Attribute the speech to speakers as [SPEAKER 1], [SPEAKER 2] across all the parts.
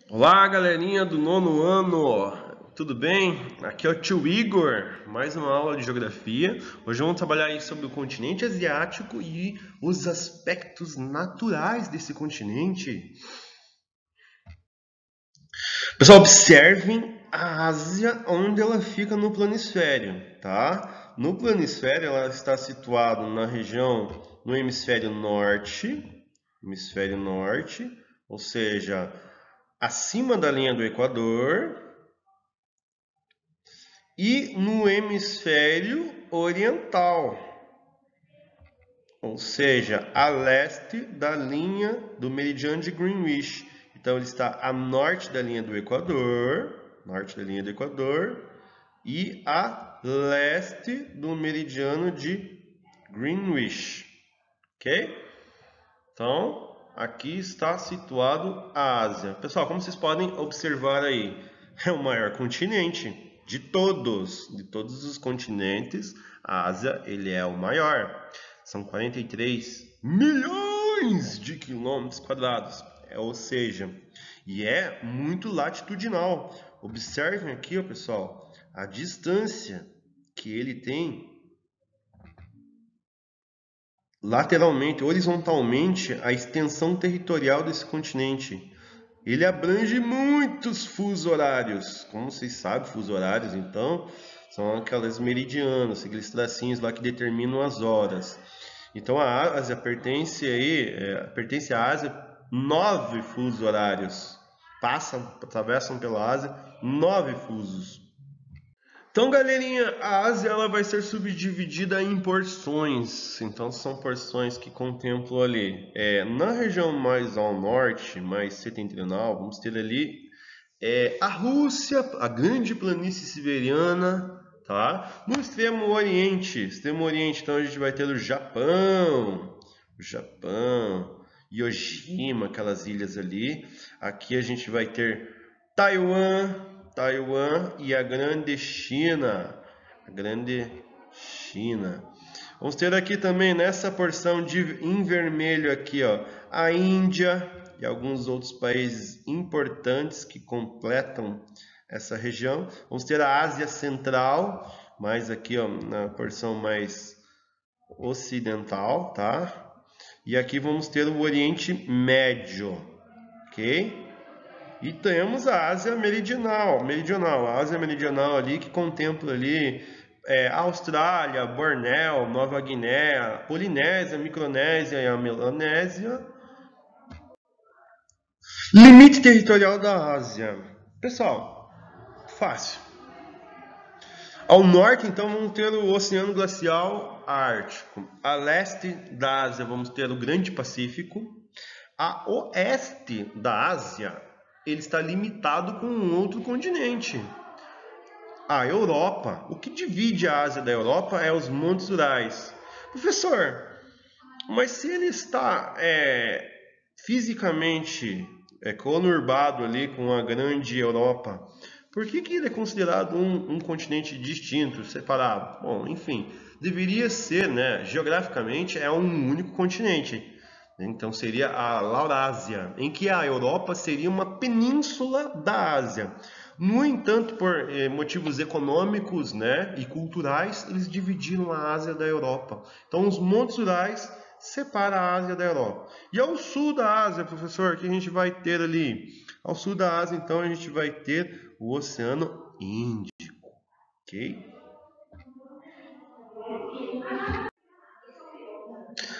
[SPEAKER 1] Olá, galerinha do nono ano, tudo bem? Aqui é o tio Igor, mais uma aula de geografia. Hoje vamos trabalhar aí sobre o continente asiático e os aspectos naturais desse continente. Pessoal, observem a Ásia, onde ela fica no planisfério, tá? No planisfério, ela está situada na região, no hemisfério norte, ou seja, acima da linha do Equador, e no hemisfério oriental, ou seja, a leste da linha do meridiano de Greenwich. Então ele está a norte da linha do Equador, e a leste do meridiano de Greenwich, ok? Então, aqui está situado a Ásia. Pessoal, como vocês podem observar aí, é o maior continente de todos os continentes. A Ásia, ele é o maior. São 43 milhões de quilômetros quadrados, ou seja, e é muito latitudinal. Observem aqui, ó, pessoal, a distância que ele tem lateralmente, horizontalmente, a extensão territorial desse continente. Ele abrange muitos fusos horários. Como vocês sabem, fusos horários, então, são aquelas meridianas, aqueles tracinhos lá que determinam as horas. Então, a Ásia pertence à Ásia 9 fusos horários. Atravessam pela Ásia 9 fusos. Então, galerinha, a Ásia ela vai ser subdividida em porções. Então, são porções que contemplam ali, na região mais ao norte, mais setentrional, vamos ter ali a Rússia, a grande planície siberiana, tá? No extremo oriente, então a gente vai ter o Japão, Yoshima, aquelas ilhas ali. Aqui a gente vai ter Taiwan e a Grande China. A Grande China. Vamos ter aqui também nessa porção em vermelho aqui, ó, a Índia e alguns outros países importantes que completam essa região. Vamos ter a Ásia Central, mais aqui, ó, na porção mais ocidental, tá? E aqui vamos ter o Oriente Médio, ok? E temos a Ásia Meridional, a Ásia Meridional ali que contempla ali Austrália, Bornéu, Nova Guiné, Polinésia, Micronésia e a Melanésia. Limite territorial da Ásia. Pessoal, fácil. Ao norte, então, vamos ter o Oceano Glacial Ártico. A leste da Ásia, vamos ter o Grande Pacífico. A oeste da Ásia, ele está limitado com um outro continente, a Europa. O que divide a Ásia da Europa é os Montes Urais. Professor, mas se ele está fisicamente conurbado ali com a grande Europa, por que ele é considerado um continente distinto, separado? Bom, enfim, deveria ser, né? Geograficamente é um único continente. Então seria a Laurásia, em que a Europa seria uma península da Ásia. No entanto, por motivos econômicos, né, e culturais, eles dividiram a Ásia da Europa. Então, os Montes Urais separam a Ásia da Europa. E ao sul da Ásia, professor, que a gente vai ter ali? Ao sul da Ásia, então, a gente vai ter o Oceano Índico, ok?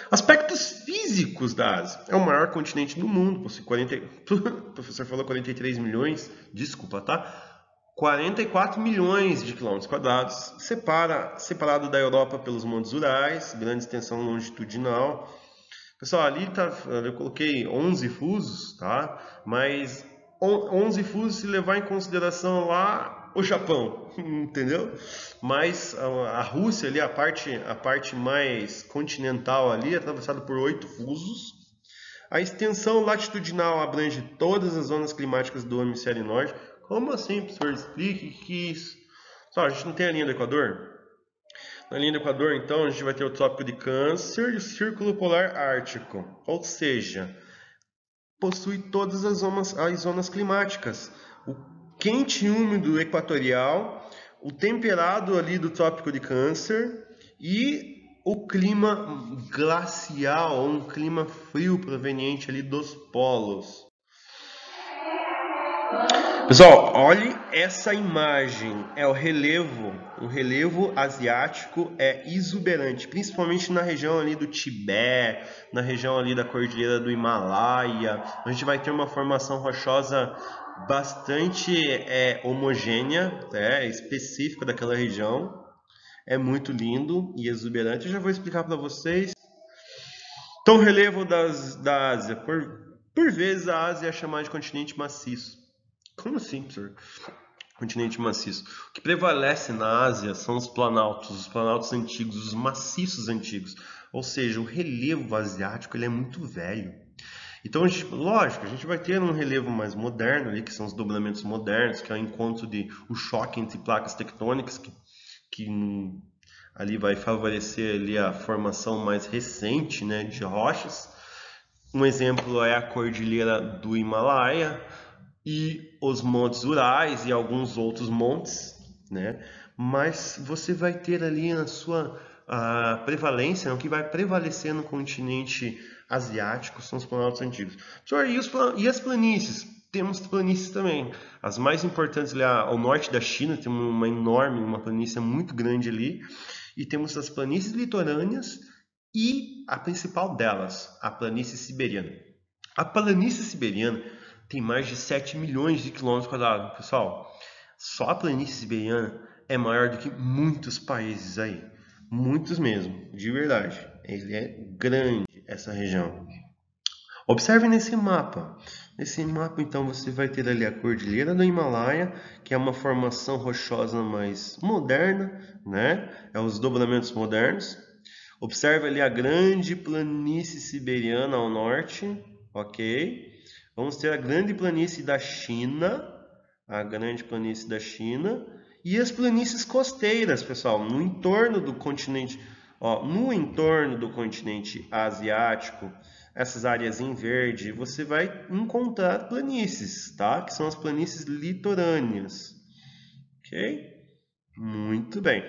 [SPEAKER 1] Aspectos físicos da Ásia. É o maior continente do mundo. O professor falou 43 milhões, desculpa, tá? 44 milhões de quilômetros quadrados, separado da Europa pelos Montes Urais, grande extensão longitudinal. Pessoal, ali tá, eu coloquei 11 fusos, tá? Mas 11 fusos se levar em consideração lá o Japão, entendeu? Mas a Rússia ali, a parte mais continental ali, é atravessada por 8 fusos. A extensão latitudinal abrange todas as zonas climáticas do hemisfério norte. Como assim, professor? Explique que isso. Só, a gente não tem a linha do Equador? Na linha do Equador, então, a gente vai ter o Trópico de Câncer e o Círculo Polar Ártico. Ou seja, possui todas as zonas climáticas. O quente e úmido equatorial, o temperado ali do Trópico de Câncer e o clima glacial, um clima frio proveniente ali dos polos. Pessoal, olhe essa imagem, é o relevo asiático é exuberante, principalmente na região ali do Tibete, na região ali da Cordilheira do Himalaia. A gente vai ter uma formação rochosa bastante homogênea, específica daquela região. É muito lindo e exuberante. Eu já vou explicar para vocês. Então, o relevo da Ásia, por vezes a Ásia é chamada de continente maciço. Como assim, professor? Continente maciço. O que prevalece na Ásia são os planaltos antigos, os maciços antigos. Ou seja, o relevo asiático ele é muito velho. Então, lógico, a gente vai ter um relevo mais moderno ali, que são os dobramentos modernos, que é o encontro o choque entre placas tectônicas, que ali vai favorecer ali a formação mais recente, né, de rochas. Um exemplo é a Cordilheira do Himalaia, e os montes Urais e alguns outros montes, né? Mas você vai ter ali na sua prevalência, o que vai prevalecer no continente asiático são os planaltos antigos. E as planícies? Temos planícies também. As mais importantes ali ao norte da China, tem uma planície muito grande ali, e temos as planícies litorâneas e a principal delas, a planície siberiana. A planície siberiana tem mais de 7 milhões de quilômetros quadrados. Pessoal, só a planície siberiana é maior do que muitos países aí. Muitos mesmo, de verdade. Ele é grande, essa região. Observe nesse mapa. Nesse mapa, então, você vai ter ali a Cordilheira do Himalaia, que é uma formação rochosa mais moderna, né? É os dobramentos modernos. Observe ali a grande planície siberiana ao norte, ok? Vamos ter a grande planície da China, e as planícies costeiras, pessoal, no entorno do continente asiático, essas áreas em verde, você vai encontrar planícies, tá? Que são as planícies litorâneas, ok? Muito bem.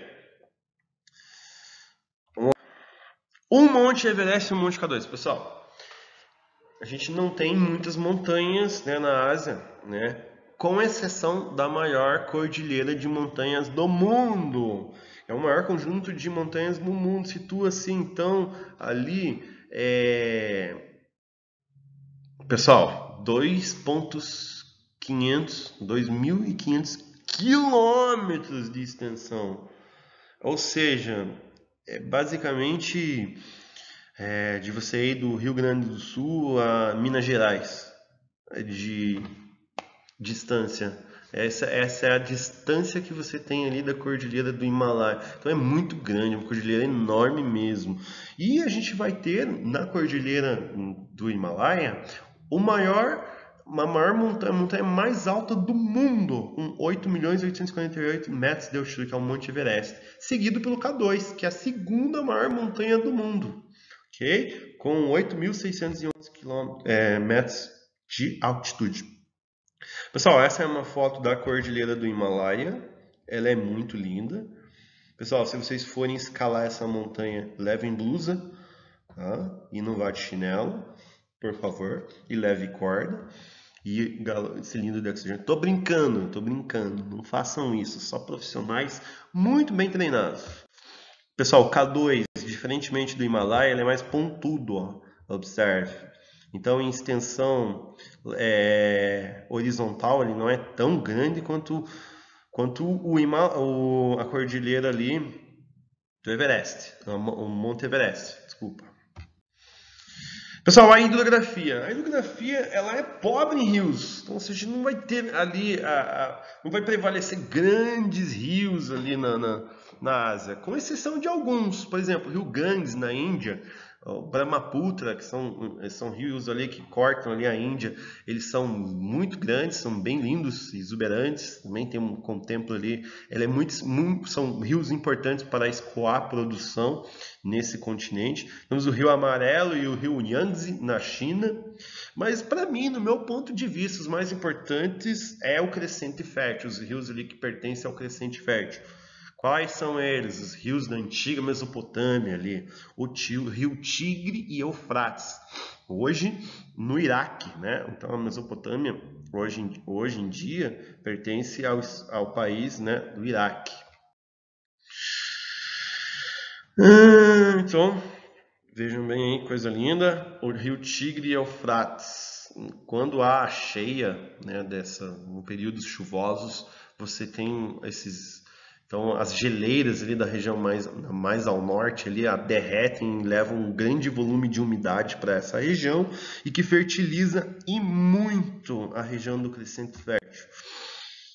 [SPEAKER 1] O Monte Everest e o Monte K2, pessoal. A gente não tem muitas montanhas, né, na Ásia, né? Com exceção da maior cordilheira de montanhas do mundo. É o maior conjunto de montanhas do mundo. Situa-se então ali, pessoal, 2.500 quilômetros de extensão. Ou seja, é basicamente de você ir do Rio Grande do Sul a Minas Gerais, de distância. Essa é a distância que você tem ali da Cordilheira do Himalaia. Então é muito grande, uma cordilheira enorme mesmo. E a gente vai ter na Cordilheira do Himalaia a maior montanha mais alta do mundo, com 8.848 metros de altitude, que é o Monte Everest, seguido pelo K2, que é a segunda maior montanha do mundo, ok? Com 8.611 metros de altitude. Pessoal, essa é uma foto da Cordilheira do Himalaia. Ela é muito linda. Pessoal, se vocês forem escalar essa montanha, levem blusa, tá? E não vá de chinelo, por favor. E leve corda e cilindro de oxigênio. Tô brincando. Não façam isso. Só profissionais muito bem treinados. Pessoal, o K2, diferentemente do Himalaia, ele é mais pontudo, ó. Observe. Então, em extensão horizontal, ele não é tão grande quanto a cordilheira ali do Everest, o Monte Everest, desculpa. Pessoal, a hidrografia ela é pobre em rios, então a gente não vai ter ali, não vai prevalecer grandes rios ali na Ásia, com exceção de alguns, por exemplo, o rio Ganges na Índia, o Brahmaputra, que são rios ali que cortam ali a Índia, eles são muito grandes, são bem lindos, exuberantes, também contempla ali, são rios importantes para escoar a produção nesse continente. Temos o Rio Amarelo e o Rio Yangtze na China. Mas para mim, no meu ponto de vista, os mais importantes é o crescente fértil, os rios ali que pertencem ao crescente fértil. Quais são eles? Os rios da antiga Mesopotâmia ali, o rio Tigre e Eufrates. Hoje, no Iraque, né? Então a Mesopotâmia, hoje em dia, pertence ao país, né, do Iraque. Então, vejam bem aí, coisa linda, o rio Tigre e Eufrates. Quando há a cheia, né, no períodos chuvosos, você tem então as geleiras ali da região mais ao norte ali derretem, levam um grande volume de umidade para essa região e que fertiliza e muito a região do crescente fértil.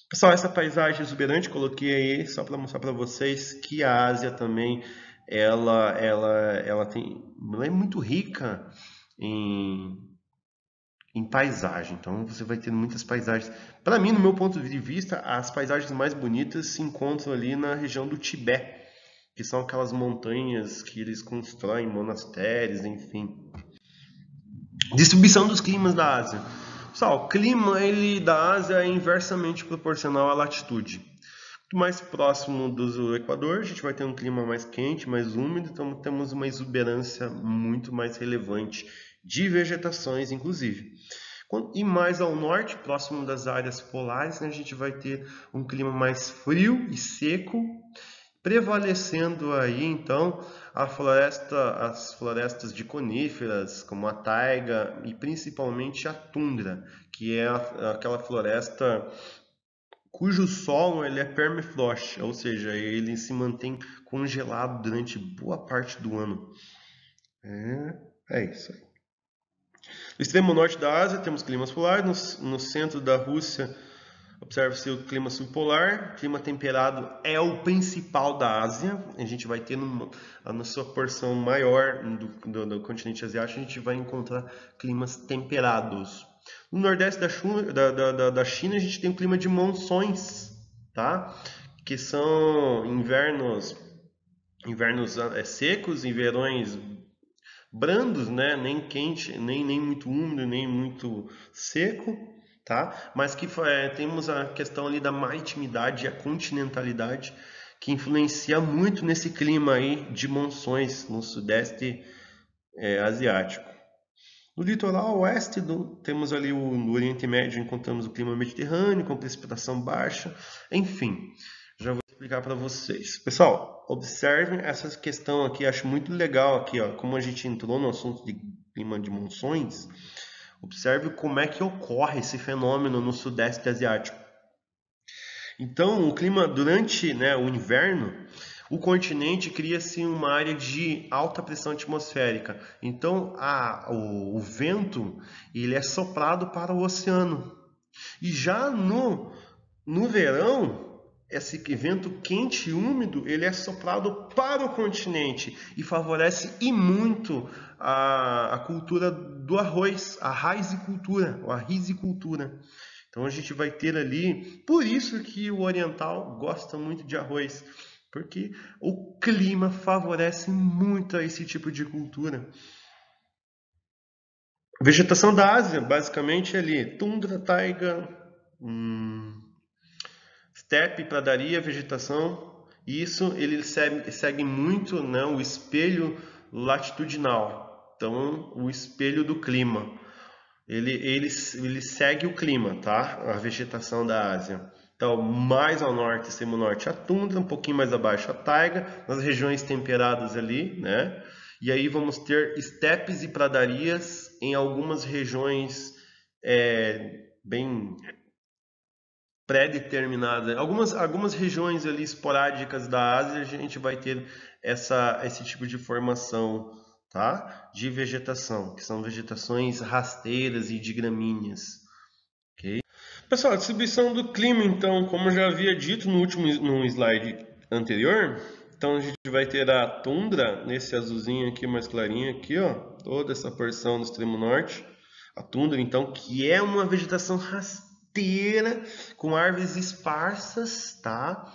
[SPEAKER 1] Pessoal, essa paisagem exuberante coloquei aí só para mostrar para vocês que a Ásia também ela é muito rica em paisagem. Então você vai ter muitas paisagens. Para mim, no meu ponto de vista, as paisagens mais bonitas se encontram ali na região do Tibete, que são aquelas montanhas que eles constroem monastérios, enfim. Distribuição dos climas da Ásia. Pessoal, o clima da Ásia é inversamente proporcional à latitude. Quanto mais próximo do Equador, a gente vai ter um clima mais quente, mais úmido, então temos uma exuberância muito mais relevante de vegetações, inclusive. E mais ao norte, próximo das áreas polares, né, a gente vai ter um clima mais frio e seco, prevalecendo aí então as florestas de coníferas, como a taiga e principalmente a tundra, que é aquela floresta cujo solo ele é permafrost, ou seja, ele se mantém congelado durante boa parte do ano. É isso aí. No extremo norte da Ásia temos climas polares, no centro da Rússia observa-se o clima subpolar, clima temperado é o principal da Ásia, a gente vai ter na sua porção maior do continente asiático, a gente vai encontrar climas temperados. No nordeste da China a gente tem o clima de monções, tá? Que são invernos secos e verões brandos, né? Nem quente, nem muito úmido, nem muito seco, tá? Mas que temos a questão ali da maritimidade e a continentalidade que influencia muito nesse clima aí de monções no sudeste asiático. No litoral oeste temos ali no Oriente Médio, encontramos o clima mediterrâneo com precipitação baixa, enfim, já vou explicar para vocês. Pessoal, observem essa questão aqui, acho muito legal aqui, ó, como a gente entrou no assunto de clima de monções, observe como é que ocorre esse fenômeno no sudeste asiático. Então, o clima durante, né, o inverno, o continente cria-se uma área de alta pressão atmosférica. Então, o vento ele é soprado para o oceano. E já no verão, esse vento quente e úmido ele é soprado para o continente e favorece e muito a cultura do arroz, a raisicultura, ou a risicultura. Então a gente vai ter ali, por isso que o oriental gosta muito de arroz, porque o clima favorece muito a esse tipo de cultura. Vegetação da Ásia, basicamente ali, tundra, taiga, steppe, pradaria, vegetação. Isso ele segue muito, né, o espelho latitudinal, então o espelho do clima. Ele segue o clima, tá? A vegetação da Ásia. Então, mais ao norte, extremo norte, a tundra, um pouquinho mais abaixo a taiga, nas regiões temperadas ali, né? E aí vamos ter estepes e pradarias em algumas regiões bem pré-determinadas. Algumas regiões ali esporádicas da Ásia, a gente vai ter esse tipo de formação, tá? De vegetação, que são vegetações rasteiras e de gramíneas. Okay? Pessoal, a distribuição do clima, então, como eu já havia dito no slide anterior, então a gente vai ter a tundra, nesse azulzinho aqui mais clarinho aqui, ó, toda essa porção do extremo norte. A tundra, então, que é uma vegetação rasteira com árvores esparsas, tá?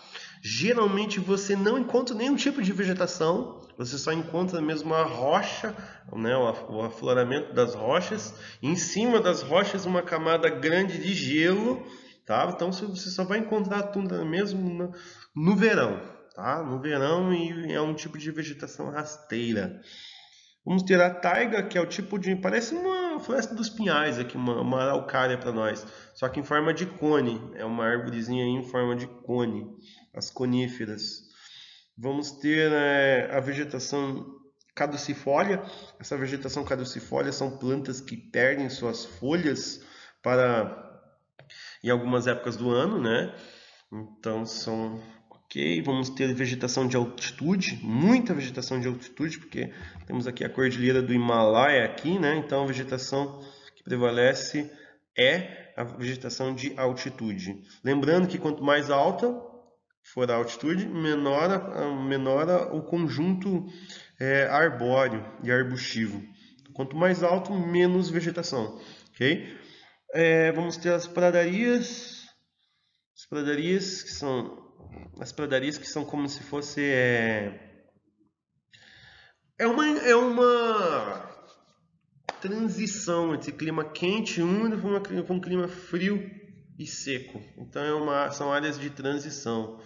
[SPEAKER 1] Geralmente você não encontra nenhum tipo de vegetação, você só encontra mesmo a rocha, né, o afloramento das rochas, e em cima das rochas uma camada grande de gelo, tá? Então você só vai encontrar a tundra mesmo no verão, tá? No verão, e é um tipo de vegetação rasteira. Vamos ter a taiga, que é o tipo de... parece uma floresta dos pinhais aqui, uma araucária para nós, só que em forma de cone. É uma árvorezinha aí em forma de cone, as coníferas. Vamos ter a vegetação caducifólia. Essa vegetação caducifólia são plantas que perdem suas folhas para em algumas épocas do ano, né? Então são ok. Vamos ter vegetação de altitude, muita vegetação de altitude, porque temos aqui a cordilheira do Himalaia aqui, né? Então a vegetação que prevalece é a vegetação de altitude. Lembrando que quanto mais alta for a altitude, menor o conjunto arbóreo e arbustivo. Quanto mais alto, menos vegetação, ok? Vamos ter as pradarias. As pradarias que são como se fosse uma transição entre clima quente e úmido para um clima frio e seco. Então são áreas de transição.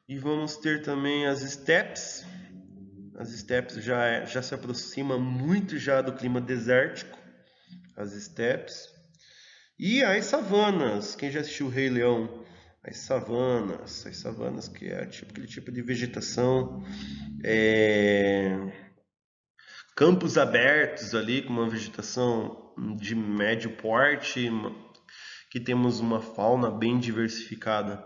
[SPEAKER 1] E vamos ter também as steppes. As steppes já se aproxima muito já do clima desértico. As steppes. E as savanas. Quem já assistiu o Rei Leão? As savanas que é aquele tipo de vegetação, campos abertos ali com uma vegetação de médio porte, que temos uma fauna bem diversificada.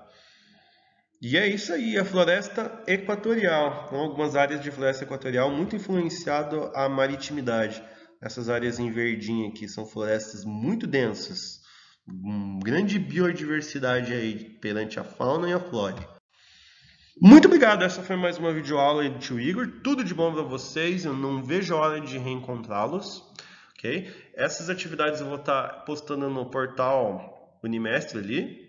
[SPEAKER 1] E é isso aí, a floresta equatorial. Então, algumas áreas de floresta equatorial muito influenciado a maritimidade. Essas áreas em verdinho aqui são florestas muito densas, grande biodiversidade aí perante a fauna e a flora. Muito obrigado, essa foi mais uma videoaula aí do tio Igor. Tudo de bom para vocês, eu não vejo a hora de reencontrá-los, ok? Essas atividades eu vou estar postando no portal Unimestre ali,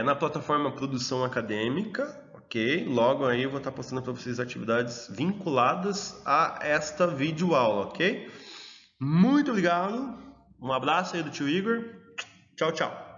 [SPEAKER 1] na plataforma Produção Acadêmica, ok? Logo aí eu vou estar postando para vocês atividades vinculadas a esta videoaula, ok? Muito obrigado, um abraço aí do tio Igor, tchau, tchau!